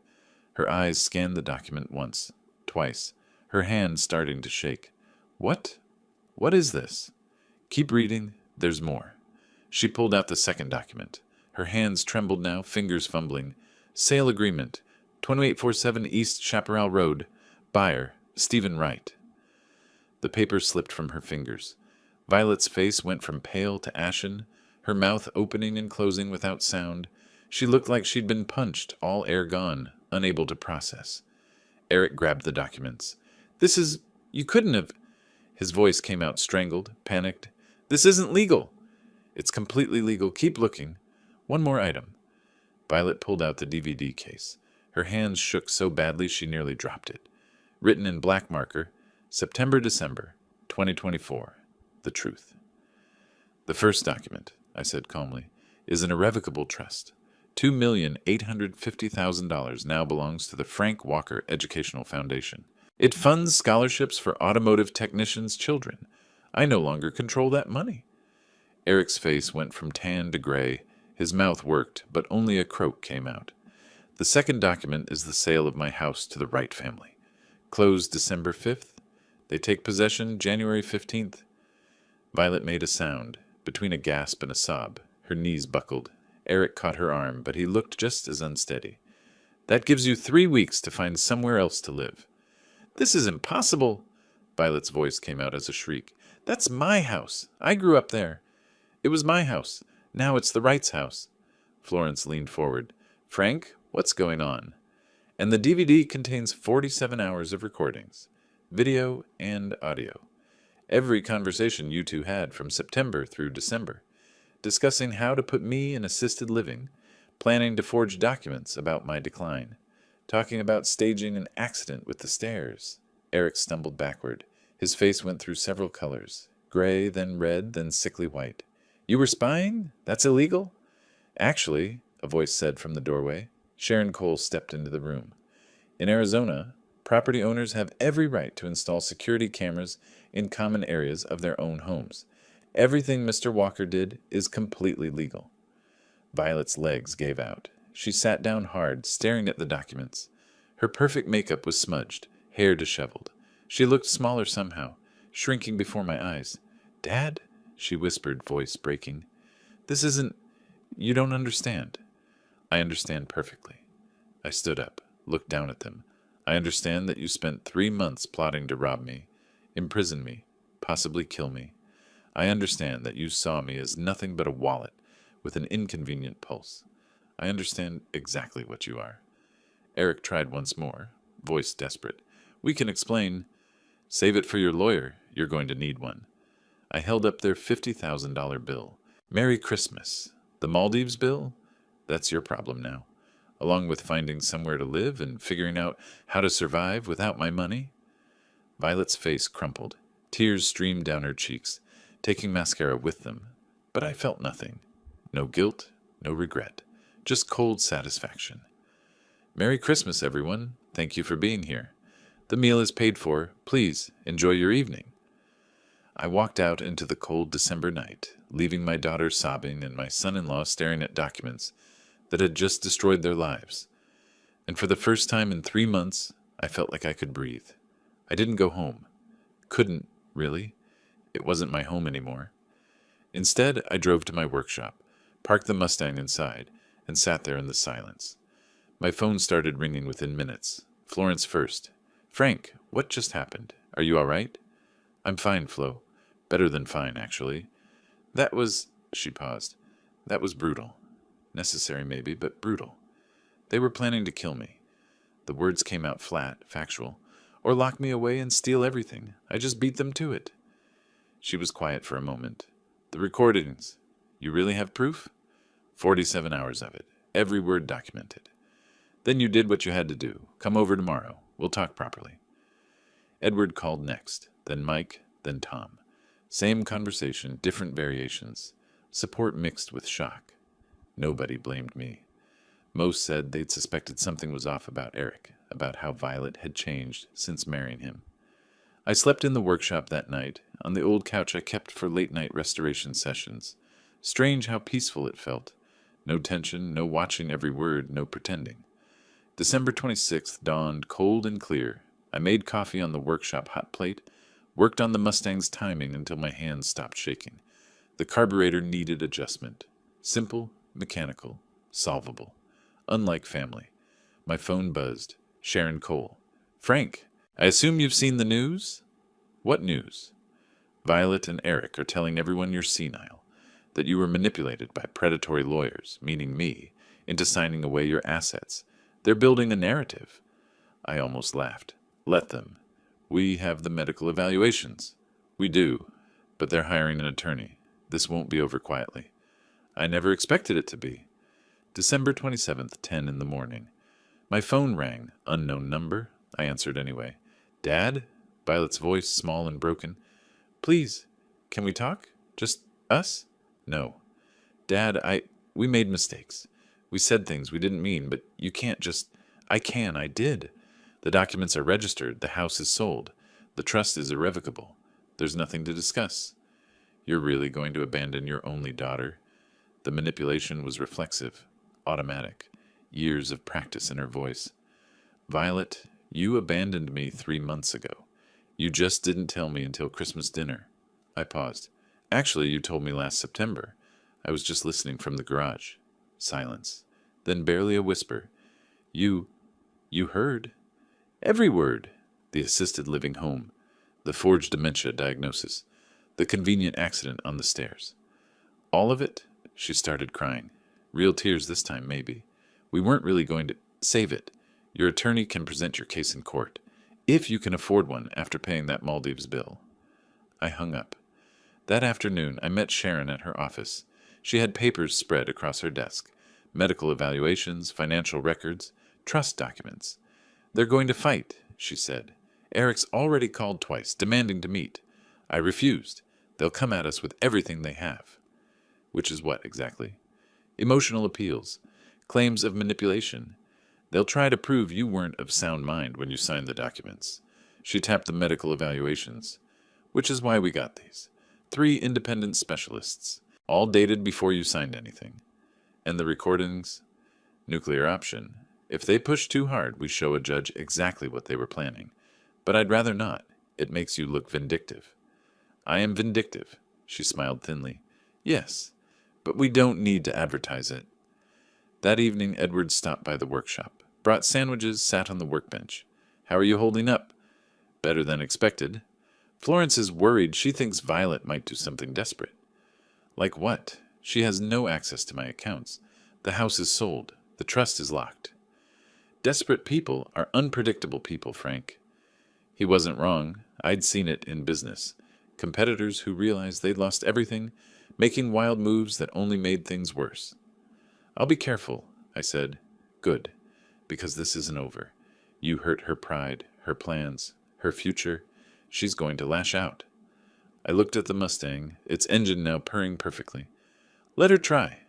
Her eyes scanned the document once, twice, her hand starting to shake. "What? What is this?" "Keep reading. There's more." She pulled out the second document. Her hands trembled now, fingers fumbling. "Sale agreement. 2847 East Chaparral Road. Buyer, Stephen Wright." The paper slipped from her fingers. Violet's face went from pale to ashen, her mouth opening and closing without sound. She looked like she'd been punched, all air gone, unable to process. Eric grabbed the documents. You couldn't have..." His voice came out strangled, panicked. "This isn't legal." "It's completely legal. Keep looking. One more item." Violet pulled out the DVD case. Her hands shook so badly she nearly dropped it. Written in black marker, September-December, 2024. The truth. "The first document," I said calmly, "is an irrevocable trust. $2,850,000 now belongs to the Frank Walker Educational Foundation. It funds scholarships for automotive technicians' children. I no longer control that money." Eric's face went from tan to gray. His mouth worked, but only a croak came out. "The second document is the sale of my house to the Wright family. Closed December 5th. They take possession January 15th. Violet made a sound, between a gasp and a sob. Her knees buckled. Eric caught her arm, but he looked just as unsteady. "That gives you 3 weeks to find somewhere else to live." "This is impossible." Violet's voice came out as a shriek. "That's my house. I grew up there. It was my house. Now it's the Wrights' house." Florence leaned forward. "Frank, what's going on?" "And the DVD contains 47 hours of recordings, video and audio. Every conversation you two had from September through December, discussing how to put me in assisted living, planning to forge documents about my decline, talking about staging an accident with the stairs." Eric stumbled backward. His face went through several colors, gray, then red, then sickly white. "You were spying? That's illegal?" "Actually," a voice said from the doorway. Sharon Cole stepped into the room. "In Arizona, property owners have every right to install security cameras in common areas of their own homes. Everything Mr. Walker did is completely legal." Violet's legs gave out. She sat down hard, staring at the documents. Her perfect makeup was smudged, hair disheveled. She looked smaller somehow, shrinking before my eyes. "Dad?" she whispered, voice breaking. "This isn't... You don't understand." "I understand perfectly." I stood up, looked down at them. "I understand that you spent 3 months plotting to rob me, imprison me, possibly kill me. I understand that you saw me as nothing but a wallet with an inconvenient pulse. I understand exactly what you are." Eric tried once more, voice desperate. "We can explain." "Save it for your lawyer. You're going to need one." I held up their $50,000 bill. "Merry Christmas. The Maldives bill? That's your problem now. Along with finding somewhere to live and figuring out how to survive without my money." Violet's face crumpled. Tears streamed down her cheeks, taking mascara with them, but I felt nothing. No guilt, no regret, just cold satisfaction. Merry Christmas, everyone. Thank you for being here. The meal is paid for. Please, enjoy your evening. I walked out into the cold December night, leaving my daughter sobbing and my son-in-law staring at documents that had just destroyed their lives. And for the first time in 3 months, I felt like I could breathe. I didn't go home. Couldn't, really. It wasn't my home anymore. Instead, I drove to my workshop, parked the Mustang inside, and sat there in the silence. My phone started ringing within minutes. Florence first. "Frank, what just happened? Are you all right?" "I'm fine, Flo. Better than fine, actually. That was—" she paused. "That was brutal. Necessary, maybe, but brutal. They were planning to kill me." The words came out flat, factual. "Or lock me away and steal everything. I just beat them to it." She was quiet for a moment. "The recordings. You really have proof?" 47 hours of it. Every word documented. "Then you did what you had to do. Come over tomorrow. We'll talk properly." Edward called next, then Mike, then Tom. Same conversation, different variations. Support mixed with shock. Nobody blamed me. Most said they'd suspected something was off about Eric, about how Violet had changed since marrying him. I slept in the workshop that night, on the old couch I kept for late-night restoration sessions. Strange how peaceful it felt. No tension, no watching every word, no pretending. December 26th dawned cold and clear. I made coffee on the workshop hot plate, worked on the Mustang's timing until my hands stopped shaking. The carburetor needed adjustment. Simple, mechanical, solvable. Unlike family. My phone buzzed. Sharon Cole. "Frank, I assume you've seen the news?" "What news?" "Violet and Eric are telling everyone you're senile, that you were manipulated by predatory lawyers, meaning me, into signing away your assets. They're building a narrative." I almost laughed. "Let them. We have the medical evaluations." "We do, but they're hiring an attorney. This won't be over quietly." "I never expected it to be." December 27th, 10 in the morning. My phone rang. Unknown number. I answered anyway. "Dad?" Violet's voice, small and broken. "Please, can we talk? Just us?" "No." "Dad, we made mistakes. We said things we didn't mean, but you can't just—" "I can, I did. The documents are registered, the house is sold. The trust is irrevocable. There's nothing to discuss." "You're really going to abandon your only daughter?" The manipulation was reflexive, automatic, years of practice in her voice. "Violet, you abandoned me 3 months ago. You just didn't tell me until Christmas dinner." I paused. "Actually, you told me last September. I was just listening from the garage." Silence. Then barely a whisper. You heard?" "Every word." The assisted living home. The forged dementia diagnosis. The convenient accident on the stairs. "All of it?" She started crying. Real tears this time, maybe. "We weren't really going to—" "Save it. Your attorney can present your case in court. If you can afford one after paying that Maldives bill." I hung up. That afternoon, I met Sharon at her office. She had papers spread across her desk. Medical evaluations, financial records, trust documents. "They're going to fight," she said. "Eric's already called twice, demanding to meet. I refused. They'll come at us with everything they have." Which is what, exactly? Emotional appeals. Claims of manipulation. They'll try to prove you weren't of sound mind when you signed the documents. She tapped the medical evaluations. "Which is why we got these. 3 independent specialists. All dated before you signed anything. And the recordings? Nuclear option. If they push too hard, we show a judge exactly what they were planning. But I'd rather not. It makes you look vindictive." "I am vindictive." She smiled thinly. "Yes, but we don't need to advertise it." That evening, Edward stopped by the workshop, brought sandwiches, sat on the workbench. "How are you holding up?" "Better than expected. Florence is worried. She thinks Violet might do something desperate." "Like what? She has no access to my accounts. The house is sold. The trust is locked." "Desperate people are unpredictable people, Frank." He wasn't wrong. I'd seen it in business. Competitors who realized they'd lost everything, making wild moves that only made things worse. "I'll be careful," I said. "Good, because this isn't over. You hurt her pride, her plans, her future. She's going to lash out." I looked at the Mustang, its engine now purring perfectly. Let her try.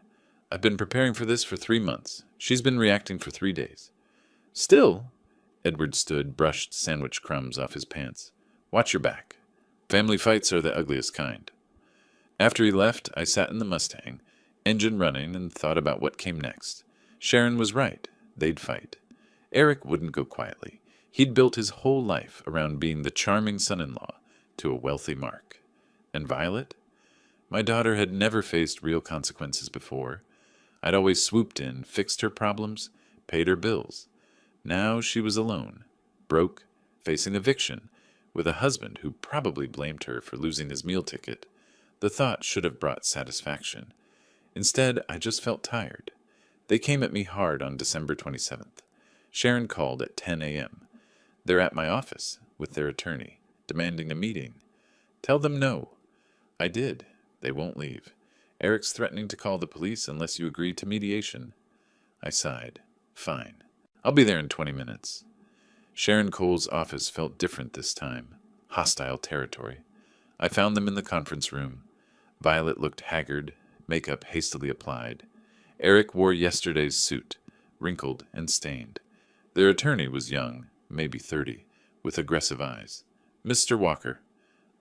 I've been preparing for this for 3 months. She's been reacting for 3 days. Still, Edward stood, brushed sandwich crumbs off his pants. Watch your back. Family fights are the ugliest kind. After he left, I sat in the Mustang, engine running, and thought about what came next. Sharon was right. They'd fight. Eric wouldn't go quietly. He'd built his whole life around being the charming son-in-law to a wealthy Mark. And Violet? My daughter had never faced real consequences before. I'd always swooped in, fixed her problems, paid her bills. Now she was alone, broke, facing eviction, with a husband who probably blamed her for losing his meal ticket. The thought should have brought satisfaction. Instead, I just felt tired. They came at me hard on December 27th. Sharon called at 10 a.m. They're at my office, with their attorney, demanding a meeting. Tell them no. I did. They won't leave. Eric's threatening to call the police unless you agree to mediation. I sighed. Fine. I'll be there in 20 minutes. Sharon Cole's office felt different this time. Hostile territory. I found them in the conference room. Violet looked haggard, makeup hastily applied. Eric wore yesterday's suit, wrinkled and stained. Their attorney was young, maybe 30, with aggressive eyes. Mr. Walker.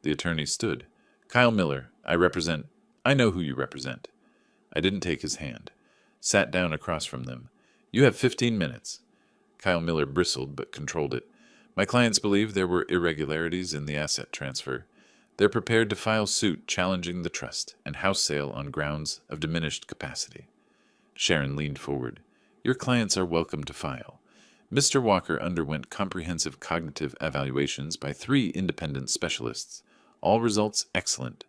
The attorney stood. Kyle Miller, I know who you represent. I didn't take his hand. Sat down across from them. You have 15 minutes. Kyle Miller bristled but controlled it. My clients believe there were irregularities in the asset transfer. They're prepared to file suit challenging the trust and house sale on grounds of diminished capacity. Sharon leaned forward. Your clients are welcome to file. Mr. Walker underwent comprehensive cognitive evaluations by 3 independent specialists. All results excellent.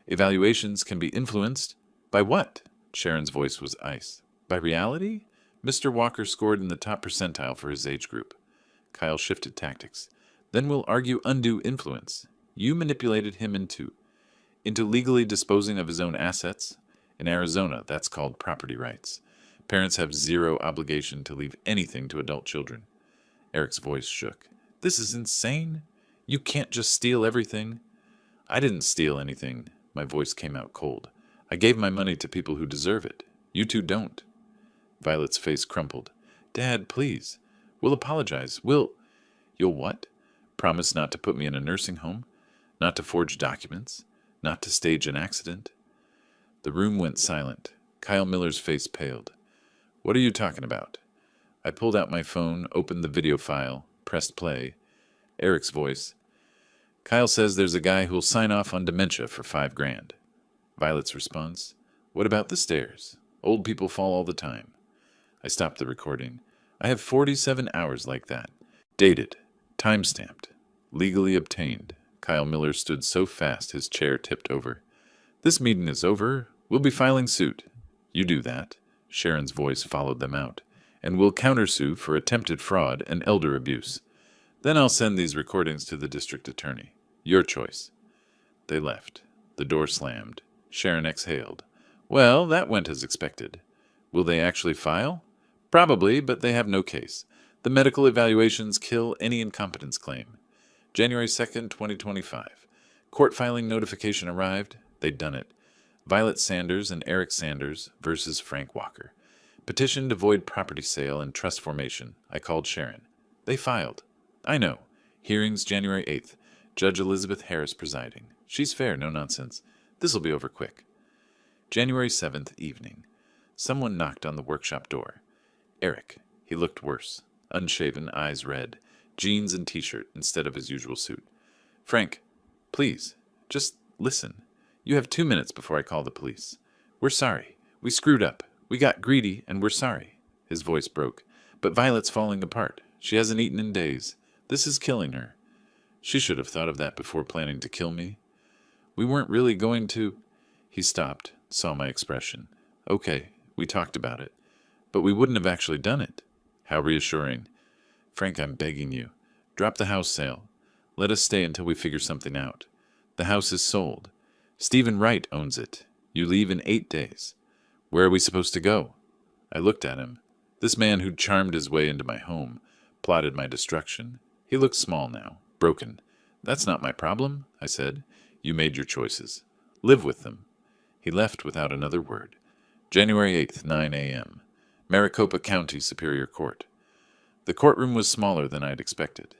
Evaluations can be influenced by what? Sharon's voice was ice. By reality? Mr. Walker scored in the top percentile for his age group. Kyle shifted tactics. Then we'll argue undue influence. You manipulated him into legally disposing of his own assets. In Arizona, that's called property rights. Parents have 0 obligation to leave anything to adult children. Eric's voice shook. This is insane. You can't just steal everything. I didn't steal anything. My voice came out cold. I gave my money to people who deserve it. You two don't. Violet's face crumpled. Dad, please. We'll apologize. You'll what? Promise not to put me in a nursing home? Not to forge documents? Not to stage an accident? The room went silent. Kyle Miller's face paled. What are you talking about? I pulled out my phone, opened the video file, pressed play. Eric's voice. Kyle says there's a guy who'll sign off on dementia for $5,000. Violet's response. What about the stairs? Old people fall all the time. I stopped the recording. I have 47 hours like that. Dated. Time-stamped. Legally obtained. Kyle Miller stood so fast his chair tipped over. This meeting is over. We'll be filing suit. You do that. Sharon's voice followed them out. And we'll countersue for attempted fraud and elder abuse. Then I'll send these recordings to the district attorney. Your choice. They left. The door slammed. Sharon exhaled. Well, that went as expected. Will they actually file? Probably, but they have no case. The medical evaluations kill any incompetence claim. January 2nd, 2025. Court filing notification arrived. They'd done it. Violet Sanders and Eric Sanders versus Frank Walker. Petition to void property sale and trust formation. I called Sharon. They filed. I know. Hearings January 8th. Judge Elizabeth Harris presiding. She's fair, no nonsense. This'll be over quick. January 7th evening. Someone knocked on the workshop door. Eric. He looked worse. Unshaven, eyes red. Jeans and t-shirt instead of his usual suit. Frank, please, just listen. You have 2 minutes before I call the police. We're sorry. We screwed up. We got greedy, and we're sorry. His voice broke. But Violet's falling apart. She hasn't eaten in days. This is killing her. She should have thought of that before planning to kill me. We weren't really going to... He stopped, saw my expression. Okay, we talked about it. But we wouldn't have actually done it. How reassuring. Frank, I'm begging you. Drop the house sale. Let us stay until we figure something out. The house is sold. Stephen Wright owns it. You leave in 8 days. Where are we supposed to go? I looked at him. This man who'd charmed his way into my home, plotted my destruction. He looked small now, broken. That's not my problem, I said. You made your choices. Live with them. He left without another word. January 8th, 9 a.m. Maricopa County Superior Court. The courtroom was smaller than I'd expected.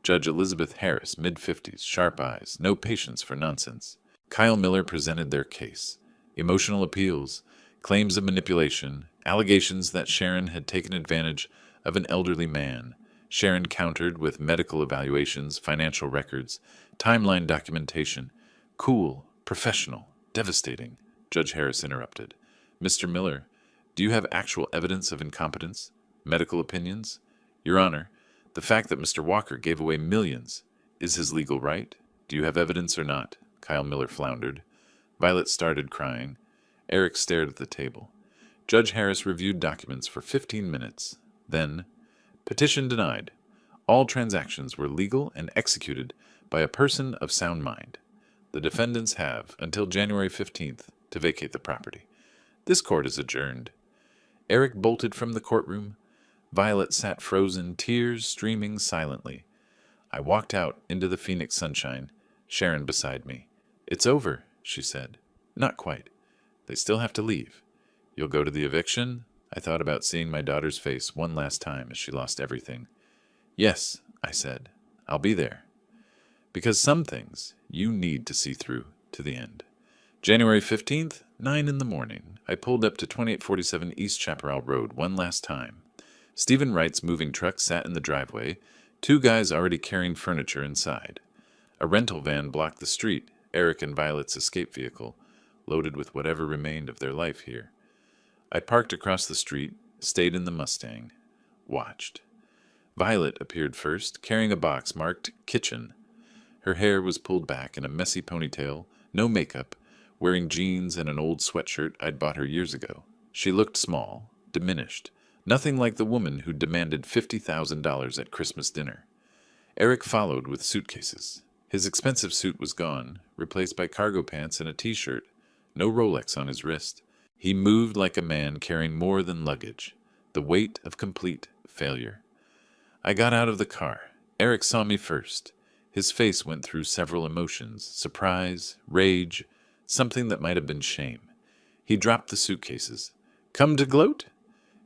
Judge Elizabeth Harris, mid-50s, sharp eyes, no patience for nonsense. Kyle Miller presented their case. Emotional appeals, claims of manipulation, allegations that Sharon had taken advantage of an elderly man. Sharon countered with medical evaluations, financial records, timeline documentation. Cool, professional, devastating, Judge Harris interrupted. Mr. Miller, do you have actual evidence of incompetence? Medical opinions? Your Honor, the fact that Mr. Walker gave away millions is his legal right. Do you have evidence or not? Kyle Miller floundered. Violet started crying. Eric stared at the table. Judge Harris reviewed documents for 15 minutes. Then, petition denied. All transactions were legal and executed by a person of sound mind. The defendants have until January 15th to vacate the property. This court is adjourned. Eric bolted from the courtroom. Violet sat frozen, tears streaming silently. I walked out into the Phoenix sunshine, Sharon beside me. It's over, she said. Not quite. They still have to leave. You'll go to the eviction? I thought about seeing my daughter's face one last time as she lost everything. Yes, I said. I'll be there. Because some things you need to see through to the end. January 15th, 9 in the morning, I pulled up to 2847 East Chaparral Road one last time. Stephen Wright's moving truck sat in the driveway, two guys already carrying furniture inside. A rental van blocked the street, Eric and Violet's escape vehicle, loaded with whatever remained of their life here. I parked across the street, stayed in the Mustang, watched. Violet appeared first, carrying a box marked Kitchen. Her hair was pulled back in a messy ponytail, no makeup, wearing jeans and an old sweatshirt I'd bought her years ago. She looked small, diminished, nothing like the woman who demanded $50,000 at Christmas dinner. Eric followed with suitcases. His expensive suit was gone, replaced by cargo pants and a t-shirt, no Rolex on his wrist. He moved like a man carrying more than luggage, the weight of complete failure. I got out of the car. Eric saw me first. His face went through several emotions, surprise, rage, something that might have been shame. He dropped the suitcases. Come to gloat?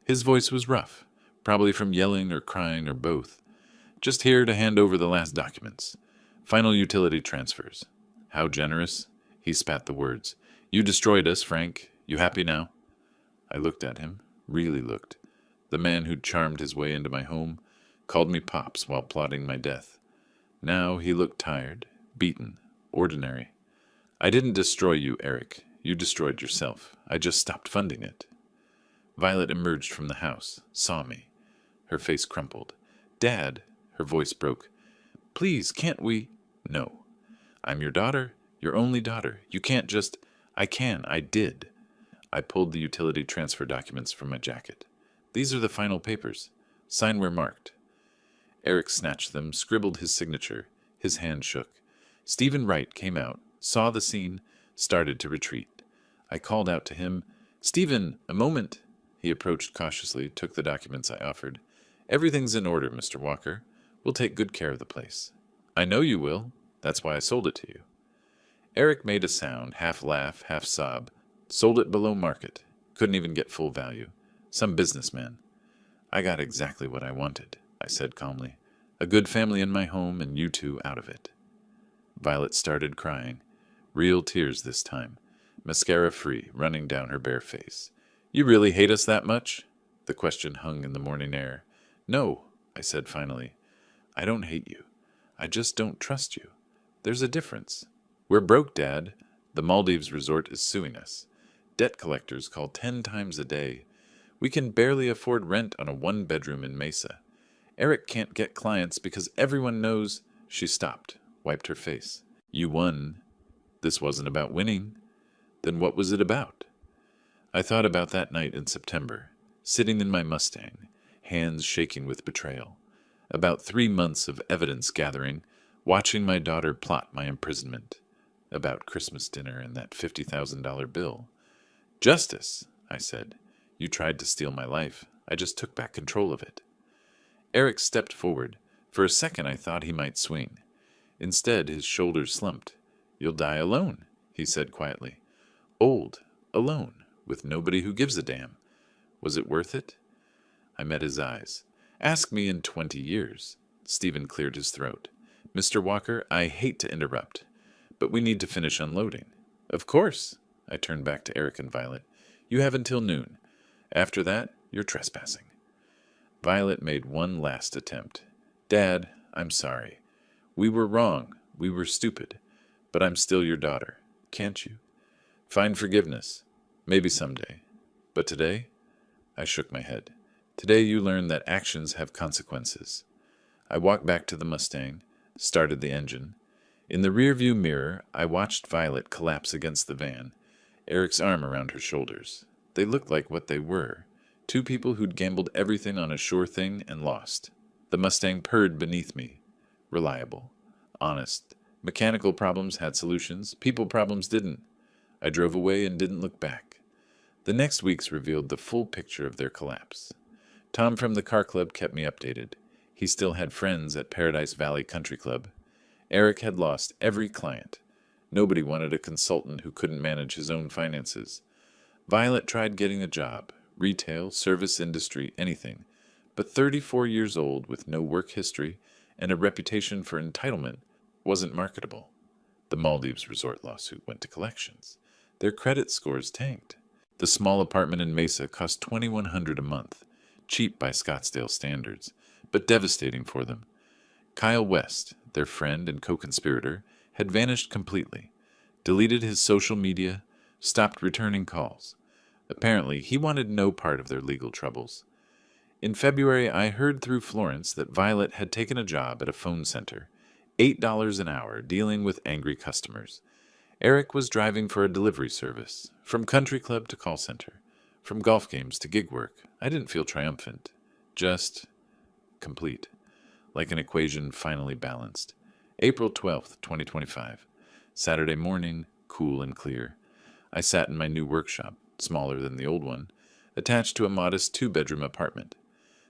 His voice was rough, probably from yelling or crying or both. Just here to hand over the last documents. Final utility transfers. How generous? He spat the words. You destroyed us, Frank. You happy now? I looked at him, really looked. The man who'd charmed his way into my home, called me Pops while plotting my death. Now he looked tired, beaten, ordinary. I didn't destroy you, Eric. You destroyed yourself. I just stopped funding it. Violet emerged from the house, saw me. Her face crumpled. Dad, her voice broke. Please, can't we? No. I'm your daughter, your only daughter. You can't just... I did. I pulled the utility transfer documents from my jacket. These are the final papers. Sign where marked. Eric snatched them, scribbled his signature. His hand shook. Stephen Wright came out, saw the scene, started to retreat. I called out to him, Stephen, a moment. He approached cautiously, took the documents I offered. Everything's in order, Mr. Walker. We'll take good care of the place. I know you will. That's why I sold it to you. Eric made a sound, half laugh, half sob. Sold it below market. Couldn't even get full value. Some businessman. I got exactly what I wanted, I said calmly. A good family in my home and you two out of it. Violet started crying. Real tears this time. Mascara free, running down her bare face. You really hate us that much? The question hung in the morning air. No, I said finally. I don't hate you. I just don't trust you. There's a difference. We're broke, Dad. The Maldives resort is suing us. Debt collectors call 10 times a day. We can barely afford rent on a 1-bedroom in Mesa. Eric can't get clients because everyone knows... She stopped, wiped her face. You won. This wasn't about winning. Then what was it about? I thought about that night in September, sitting in my Mustang, hands shaking with betrayal. About 3 months of evidence gathering, watching my daughter plot my imprisonment. About Christmas dinner and that $50,000 bill. Justice, I said. You tried to steal my life. I just took back control of it. Eric stepped forward. For a second I thought he might swing. Instead, his shoulders slumped. You'll die alone, he said quietly. Old, alone, with nobody who gives a damn. Was it worth it? I met his eyes. Ask me in 20 years. Stephen cleared his throat. Mr. Walker, I hate to interrupt, but we need to finish unloading. Of course. I turned back to Eric and Violet. You have until noon. After that, you're trespassing. Violet made one last attempt. Dad, I'm sorry. We were wrong. We were stupid. But I'm still your daughter. Can't you? Find forgiveness. Maybe someday. But today? I shook my head. Today you learn that actions have consequences. I walked back to the Mustang, started the engine. In the rearview mirror, I watched Violet collapse against the van, Eric's arm around her shoulders. They looked like what they were. Two people who'd gambled everything on a sure thing and lost. The Mustang purred beneath me. Reliable. Honest. Mechanical problems had solutions. People problems didn't. I drove away and didn't look back. The next weeks revealed the full picture of their collapse. Tom from the car club kept me updated. He still had friends at Paradise Valley Country Club. Eric had lost every client. Nobody wanted a consultant who couldn't manage his own finances. Violet tried getting a job, retail, service industry, anything. But 34 years old with no work history and a reputation for entitlement wasn't marketable. The Maldives resort lawsuit went to collections. Their credit scores tanked. The small apartment in Mesa cost $2,100 a month, cheap by Scottsdale standards, but devastating for them. Kyle West, their friend and co-conspirator, had vanished completely, deleted his social media, stopped returning calls. Apparently, he wanted no part of their legal troubles. In February, I heard through Florence that Violet had taken a job at a phone center, $8 an hour, dealing with angry customers. Eric was driving for a delivery service, from country club to call center, from golf games to gig work. I didn't feel triumphant, just complete, like an equation finally balanced. April 12th, 2025. Saturday morning, cool and clear. I sat in my new workshop, smaller than the old one, attached to a modest 2-bedroom apartment.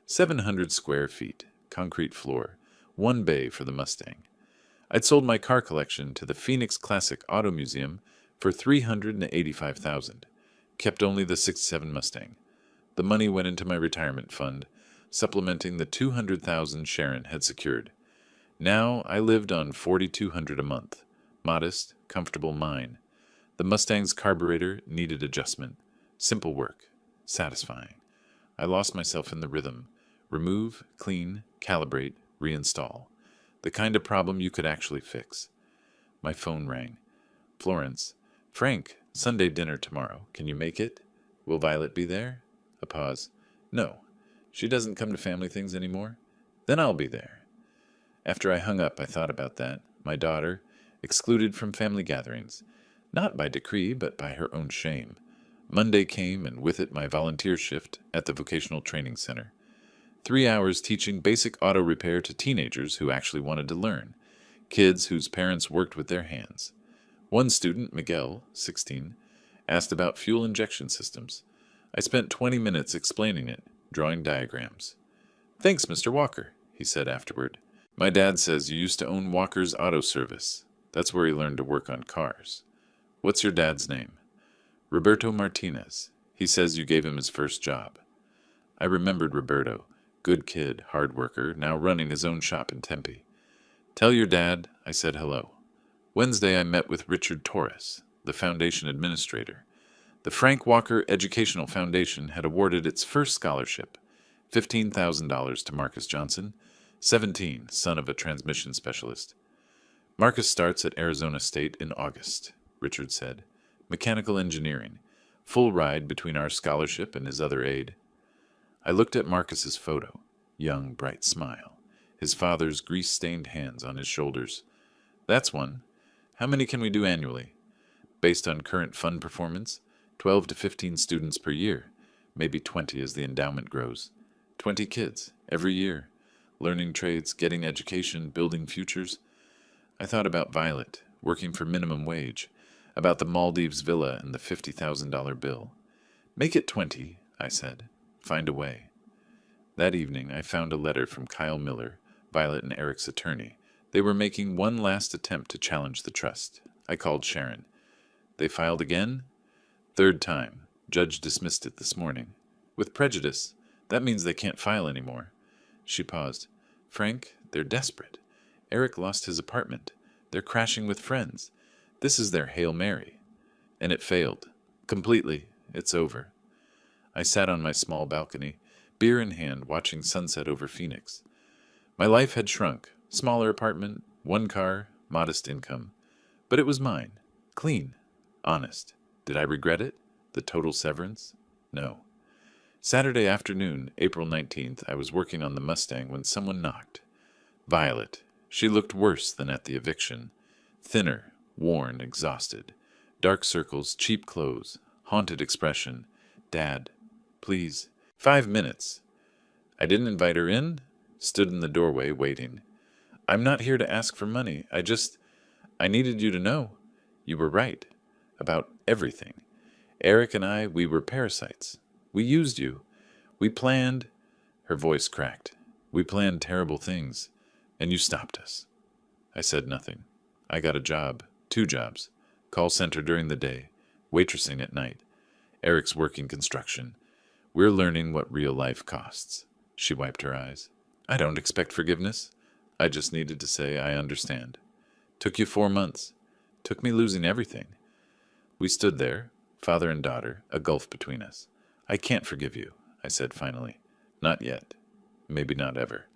700 square feet, concrete floor, one bay for the Mustang. I'd sold my car collection to the Phoenix Classic Auto Museum for $385,000, kept only the '67 Mustang. The money went into my retirement fund, supplementing the $200,000 Sharon had secured. Now I lived on $4,200 a month, modest, comfortable mine. The Mustang's carburetor needed adjustment. Simple work, satisfying. I lost myself in the rhythm. Remove, clean, calibrate, reinstall. The kind of problem you could actually fix. My phone rang. Florence. Frank, Sunday dinner tomorrow. Can you make it? Will Violet be there? A pause. No. She doesn't come to family things anymore? Then I'll be there. After I hung up, I thought about that. My daughter, excluded from family gatherings. Not by decree, but by her own shame. Monday came, and with it my volunteer shift at the vocational training center. 3 hours teaching basic auto repair to teenagers who actually wanted to learn, kids whose parents worked with their hands. One student, Miguel, 16, asked about fuel injection systems. I spent 20 minutes explaining it, drawing diagrams. Thanks, Mr. Walker, he said afterward. My dad says you used to own Walker's Auto Service. That's where he learned to work on cars. What's your dad's name? Roberto Martinez. He says you gave him his first job. I remembered Roberto. Good kid, hard worker, now running his own shop in Tempe. Tell your dad I said hello. Wednesday I met with Richard Torres, the foundation administrator. The Frank Walker Educational Foundation had awarded its first scholarship, $15,000 to Marcus Johnson, 17, son of a transmission specialist. Marcus starts at Arizona State in August, Richard said. Mechanical engineering, full ride between our scholarship and his other aide. I looked at Marcus's photo, young, bright smile, his father's grease-stained hands on his shoulders. That's one. How many can we do annually? Based on current fund performance, 12 to 15 students per year, maybe 20 as the endowment grows. 20 kids, every year, learning trades, getting education, building futures. I thought about Violet, working for minimum wage, about the Maldives villa and the $50,000 bill. Make it 20, I said. Find a way. That evening, I found a letter from Kyle Miller, Violet and Eric's attorney. They were making one last attempt to challenge the trust. I called Sharon. They filed again? Third time. Judge dismissed it this morning. With prejudice. That means they can't file anymore. She paused. Frank, they're desperate. Eric lost his apartment. They're crashing with friends. This is their Hail Mary. And it failed. Completely. It's over. I sat on my small balcony, beer in hand, watching sunset over Phoenix. My life had shrunk. Smaller apartment, one car, modest income. But it was mine. Clean. Honest. Did I regret it? The total severance? No. Saturday afternoon, April 19th, I was working on the Mustang when someone knocked. Violet. She looked worse than at the eviction. Thinner, worn, exhausted. Dark circles, cheap clothes, haunted expression. Dad, please. 5 minutes. I didn't invite her in. Stood in the doorway, waiting. I'm not here to ask for money. I needed you to know. You were right. About everything. Eric and I, we were parasites. We used you. We planned. Her voice cracked. We planned terrible things. And you stopped us. I said nothing. I got a job. 2 jobs. Call center during the day. Waitressing at night. Eric's working construction. We're learning what real life costs. She wiped her eyes. I don't expect forgiveness. I just needed to say I understand. Took you 4 months. Took me losing everything. We stood there, father and daughter, a gulf between us. I can't forgive you, I said finally. Not yet. Maybe not ever.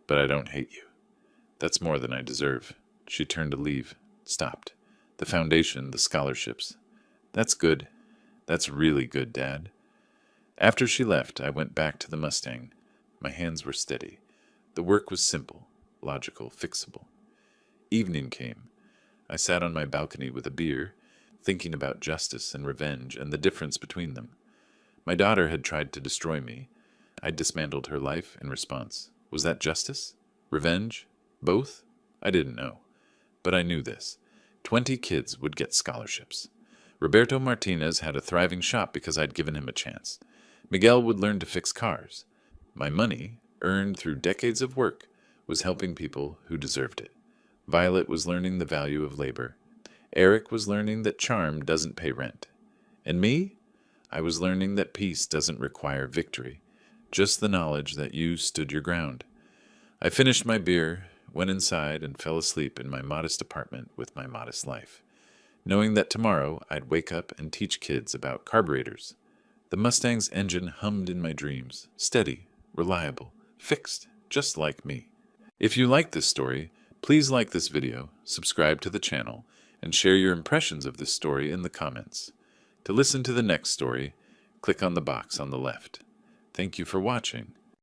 But I don't hate you. That's more than I deserve. She turned to leave. Stopped. The foundation, the scholarships. That's good. That's really good, Dad. After she left, I went back to the Mustang. My hands were steady. The work was simple, logical, fixable. Evening came. I sat on my balcony with a beer, thinking about justice and revenge and the difference between them. My daughter had tried to destroy me. I dismantled her life in response. Was that justice? Revenge? Both? I didn't know. But I knew this. 20 kids would get scholarships. Roberto Martinez had a thriving shop because I'd given him a chance. Miguel would learn to fix cars. My money, earned through decades of work, was helping people who deserved it. Violet was learning the value of labor. Eric was learning that charm doesn't pay rent. And me? I was learning that peace doesn't require victory, just the knowledge that you stood your ground. I finished my beer, went inside, and fell asleep in my modest apartment with my modest life, knowing that tomorrow I'd wake up and teach kids about carburetors. The Mustang's engine hummed in my dreams, steady, reliable, fixed, just like me. If you like this story, please like this video, subscribe to the channel, and share your impressions of this story in the comments. To listen to the next story, click on the box on the left. Thank you for watching.